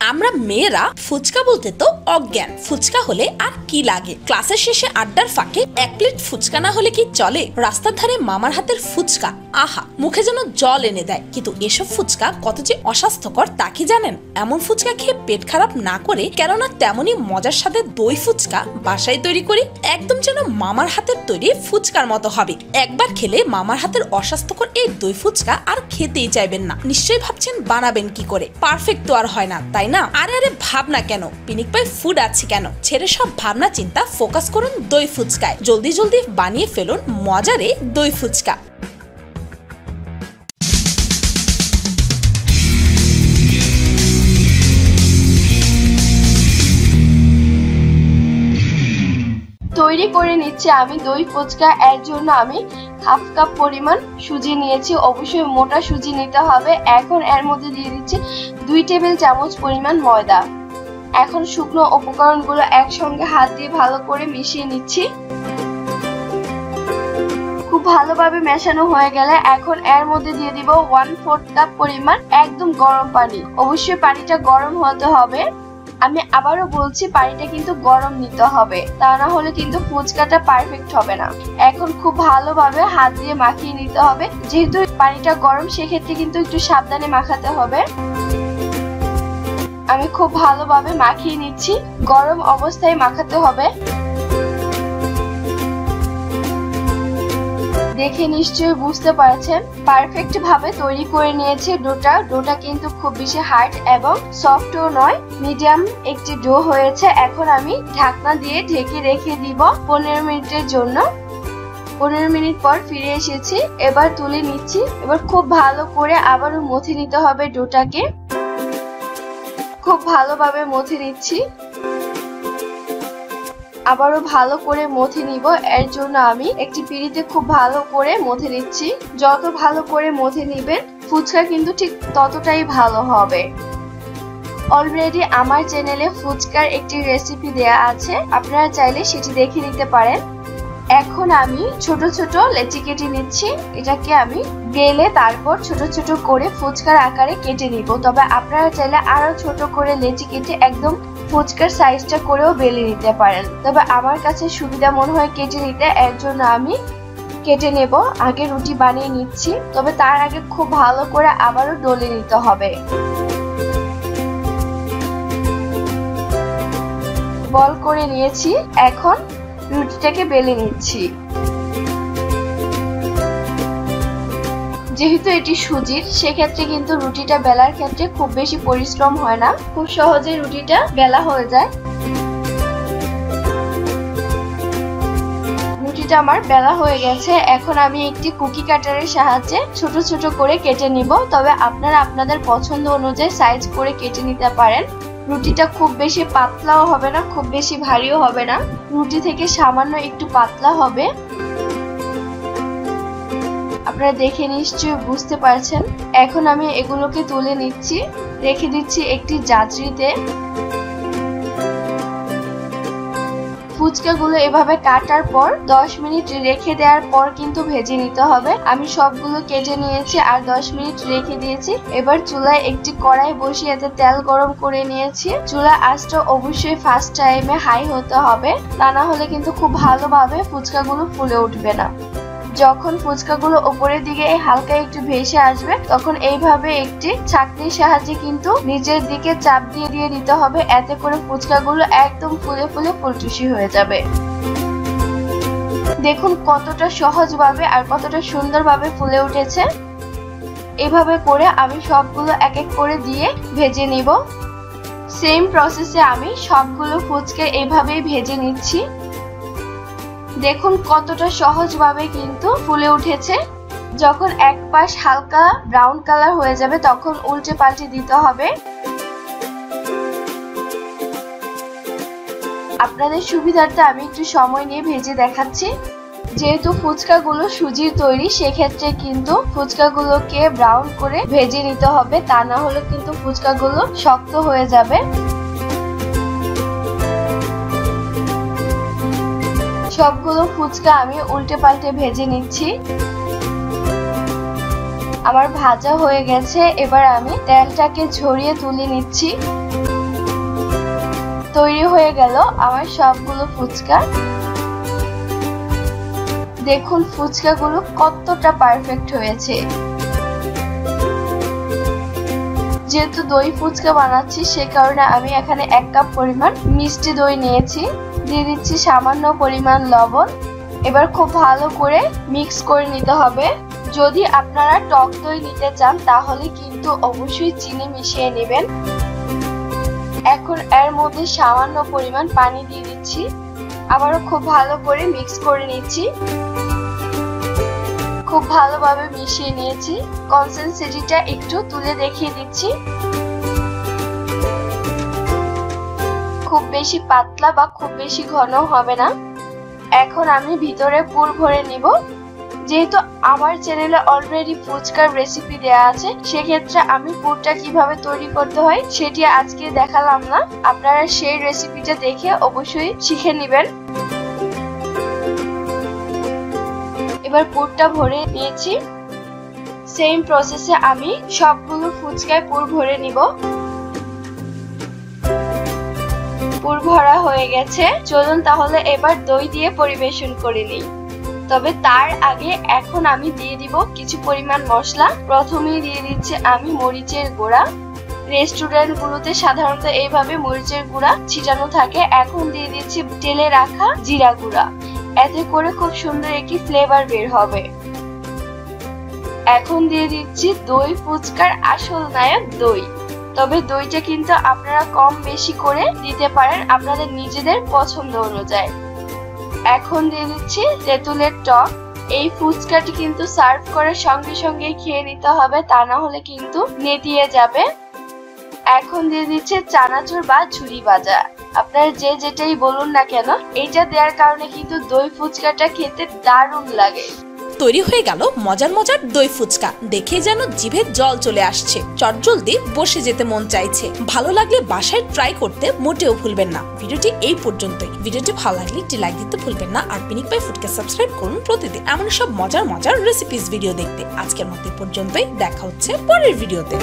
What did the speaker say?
আমরা মেয়েরা ফুচকা বলতে তো অজ্ঞান। ফুচকা হলে আর কি লাগে? ক্লাসের শেষে আড্ডার ফাঁকে এক প্লেট ফুচকা না হলে কি চলে? রাস্তার ধারে মামার হাতের ফুচকা, আহা, মুখে যেন জল এনে দেয়। কিন্তু এসব ফুচকা কত যে অস্বাস্থ্যকর তা কি জানেন? এমন ফুচকা খেয়ে পেট খারাপ না করে, কেননা তেমনই মজার সাথে দই ফুচকা বাসায় তৈরি করি, একদম যেন মামার হাতের তৈরি ফুচকার মতো হবে। একবার খেলে মামার হাতের অস্বাস্থ্যকর এই দই ফুচকা আর খেতেই চাইবেন না। নিশ্চয়ই ভাবছেন বানাবেন কি করে? পারফেক্ট তো আর হয় না, তাই না? আরে ভাবনা কেন? পিনিক পাই ফুড আছে কেন? ছেড়ে সব ভাবনা চিন্তা ফোকাস করুন দই ফুচকায়। জলদি জলদি বানিয়ে ফেলুন মজারে দই ফুচকা। তৈরি করে নিচ্ছি আমি দই ফুচকা। এর জন্য আমি হাফ কাপ পরিমাণ সুজি নিয়েছি। অবশ্যই মোটা সুজি নিতে হবে। এখন এর মধ্যে দিয়ে দিচ্ছি 2 টেবিল চামচ পরিমাণ ময়দা। এখন শুকনো উপকরণগুলো একসঙ্গে হাত দিয়ে ভালো করে মিশিয়ে নিচ্ছি। খুব ভালোভাবে মেশানো হয়ে গেলে এখন এর মধ্যে দিয়ে দিব 1/4 কাপ পরিমাণ একদম গরম পানি। অবশ্যই পানিটা গরম হতে হবে। আমি আবারও বলছি, পানিটা কিন্তু গরম নিতে হবে, তা না হলে কিন্তু ফুচকাটা পারফেক্ট হবে না। এখন খুব ভালোভাবে হাত দিয়ে মাখিয়ে নিতে হবে। যেহেতু পানিটা গরম, সেক্ষেত্রে কিন্তু একটু সাবধানে মাখাতে হবে। আমি খুব ভালোভাবে মাখিয়ে নিচ্ছি। গরম অবস্থায় মাখাতে হবে। দেখে নিশ্চয়ই বুঝতে পারছেন পারফেক্ট ভাবে তৈরি করে নিয়েছি ডোটা কিন্তু খুব বেশি হার্ড এবং সফটও নয়, মিডিয়াম একটি ডো হয়েছে। এখন আমি ঢাকনা দিয়ে ঢেকে রেখে দিব 15 মিনিটের জন্য। 15 মিনিট পর ফিরে এসেছি। এবার তুলে নিচ্ছি। এবার খুব ভালো করে আবারও মথে নিতে হবে ডোটাকে। খুব ভালোভাবে মথে নিচ্ছি। আবারও ভালো করে মথে নিব। এর জন্য আমি একটি পিঁড়িতে খুব ভালো করে মথে নিচ্ছি। যত ভালো করে মথে নিবেন ফুচকা কিন্তু ঠিক ততটাই ভালো হবে। অলরেডি আমার চ্যানেলে ফুচকার একটি রেসিপি দেয়া আছে, আপনারা চাইলে সেটি দেখে নিতে পারেন। এখন আমি ছোট ছোট লেচি কেটে নিচ্ছি। এটাকে আমি বেলে তারপর ছোট ছোট করে ফুচকার আকারে কেটে নিব। তবে আপনারা চাইলে আরো ছোট করে লেচি কেটে একদম ফুচকার সাইজটা করেও বেলে নিতে পারেন। তবে আমার কাছে সুবিধা মনে হয় কেটে নিতে, এর জন্য আমি কেটে নেব। আগে রুটি বানিয়ে নিচ্ছি, তবে তার আগে খুব ভালো করে আবারও ডলে নিতে হবে। বল করে নিয়েছি। এখন রুটিটাকে বেলে নিচ্ছি। যেহেতু এটি সুজির, সেক্ষেত্রে কিন্তু রুটিটা বেলার ক্ষেত্রে খুব বেশি পরিশ্রম হয় না, খুব সহজে রুটিটা বেলা হয়ে যায়। রুটিটা আমার বেলা হয়ে গেছে। এখন আমি একটি কুকি কাটারের সাহায্যে ছোট ছোট করে কেটে নিব। তবে আপনারা আপনাদের পছন্দ অনুযায়ী সাইজ করে কেটে নিতে পারেন। রুটিটা খুব বেশি পাতলাও হবে না, খুব বেশি ভারীও হবে না। রুটি থেকে সামান্য একটু পাতলা হবে। আপনারা দেখে নিশ্চয়ই বুঝতে পারছেন। এখন আমি এগুলোকে তুলে নিচ্ছি, রেখে দিচ্ছি একটি জাঁচড়িতে। ফুচকাগুলো এভাবে কাটার পর 10 মিনিট রেখে দেওয়ার পর কিন্তু ভেজে নিতে হবে। আমি সবগুলো কেটে নিয়েছি আর 10 মিনিট রেখে দিয়েছি। এবার চুলায় একটি কড়াই বসিয়ে এতে তেল গরম করে নিয়েছি। চুলা আঁচটা অবশ্যই ফার্স্ট টাইমে হাই হতে হবে, তা না হলে কিন্তু খুব ভালোভাবে ফুচকাগুলো ফুলে উঠবে না। যখন ফুচকাগুলো উপরের দিকে হালকা একটু ভেসে আসবে, তখন এইভাবে একটি ছাঁকনির সাহায্যে কিন্তু নিচের দিকে চাপ দিয়ে দিতে হবে। এতে করে ফুচকাগুলো একদম ফুলে ফুলে ফুলটুসি হয়ে যাবে। দেখুন কতটা সহজভাবে আর কতটা সুন্দরভাবে ফুলে উঠেছে। এভাবে করে আমি সবগুলো এক এক করে দিয়ে ভেজে নিব। সেম প্রসেসে আমি সবগুলো ফুচকা এইভাবেই ভেজে নিচ্ছি। দেখুন কতটা সহজভাবে কিন্তু ফুলে উঠেছে। যখন এক পাশ হালকা ব্রাউন কালার হয়ে যাবে, তখন উল্টে পাল্টে দিতে হবে। আপনাদের সুবিধার্থে আমি একটু সময় নিয়ে ভেজে দেখাচ্ছি। যেহেতু ফুচকাগুলো সুজির তৈরি, সেক্ষেত্রে কিন্তু ফুচকাগুলোকে ব্রাউন করে ভেজে নিতে হবে, তা না হলে কিন্তু ফুচকাগুলো শক্ত হয়ে যাবে। সবগুলো ফুচকা আমি উল্টে পাল্টে ভেজে নিচ্ছি। আমার ভাজা হয়ে গেছে। এবার আমি তেলটাকে ঝরিয়ে তুলে নিচ্ছি। তৈরি হয়ে গেল আমার সবগুলো ফুচকা। দেখুন ফুচকাগুলো কতটা পারফেক্ট হয়েছে। যেহেতু দই ফুচকা বানাচ্ছি সে কারণে আমি এখানে 1 কাপ পরিমাণ মিষ্টি দই নিয়েছি। দিয়ে দিচ্ছি সামান্য পরিমাণ লবণ। এবার খুব ভালো করে মিক্স করে নিতে হবে। যদি আপনারা টক দই নিতে চান তাহলে কিন্তু অবশ্যই চিনি মিশিয়ে নেবেন। এখন এর মধ্যে সামান্য পরিমাণ পানি দিয়ে দিচ্ছি। আবারও খুব ভালো করে মিক্স করে নিচ্ছি। খুব ভালোভাবে মিশিয়ে নিয়েছি। কনসিস্টেন্সিটা একটু তুলে দেখিয়ে দিচ্ছি। খুব বেশি পাতলা বা খুব বেশি ঘন হবে না। এখন আমি ভিতরে পুর ভরে নিব। যেহেতু আমার চ্যানেলে অলরেডি ফুচকার রেসিপি দেয়া আছে সেক্ষেত্রে আমি পুরটা কিভাবে তৈরি করতে হয় সেটি আজকে দেখালাম না। আপনারা সেই রেসিপিটা দেখে অবশ্যই শিখে নেবেন। এবার পুরটা ভরে নিয়েছি। সেম প্রসেসে আমি সবগুলো ফুচকায় পুর ভরে নিব। পুর ভরা হয়ে গেছে। চলুন তাহলে এবার দই দিয়ে পরিবেশন করে নিই। তবে তার আগে এখন আমি দিয়ে দিব কিছু পরিমাণ মশলা। প্রথমেই দিয়ে দিচ্ছি আমি মরিচের গুঁড়া। রেস্টুরেন্ট গুলোতে সাধারণত এইভাবে মরিচের গুঁড়া ছিটানো থাকে। এখন দিয়ে দিচ্ছি তেলে রাখা জিরা গুঁড়া। এতে করে খুব সুন্দর একটি ফ্লেভার বের হবে। এখন দিয়ে দিচ্ছি দই ফুচকার আসল নায়ক দই। তবে দইটা কিন্তু আপনারা কম বেশি করে দিতে পারেন আপনাদের নিজেদের পছন্দ অনুযায়ী। এখন দিয়ে দিচ্ছি তেঁতুলের টক। এই ফুচকাটি কিন্তু সার্ভ করে সঙ্গে সঙ্গে খেয়ে নিতে হবে, তা না হলে কিন্তু নেতিয়ে যাবে। এখন দিয়ে দিচ্ছে চানাচুর বা ঝুরি ভাজা। আপনারা যে যেটাই বলুন না কেন এইটা দেওয়ার কারণে কিন্তু দই ফুচকাটা খেতে দারুণ লাগে। তৈরি হয়ে গেল মজার মজার দই ফুচকা। দেখে যেন জিভে জল চলে আসছে। চটজলদি বসে যেতে মন চাইছে। ভালো লাগলে বাসায় ট্রাই করতে মোটেও ভুলবেন না। ভিডিওটি এই পর্যন্তই। ভিডিওটি ভালো লাগলে একটি লাইক দিতে ভুলবেন না। আর পিনিক পাই ফুডকে সাবস্ক্রাইব করুন প্রতিদিন এমন সব মজার মজার রেসিপিস ভিডিও দেখতে। আজকের মতো পর্যন্তই। দেখা হচ্ছে পরের ভিডিওতে।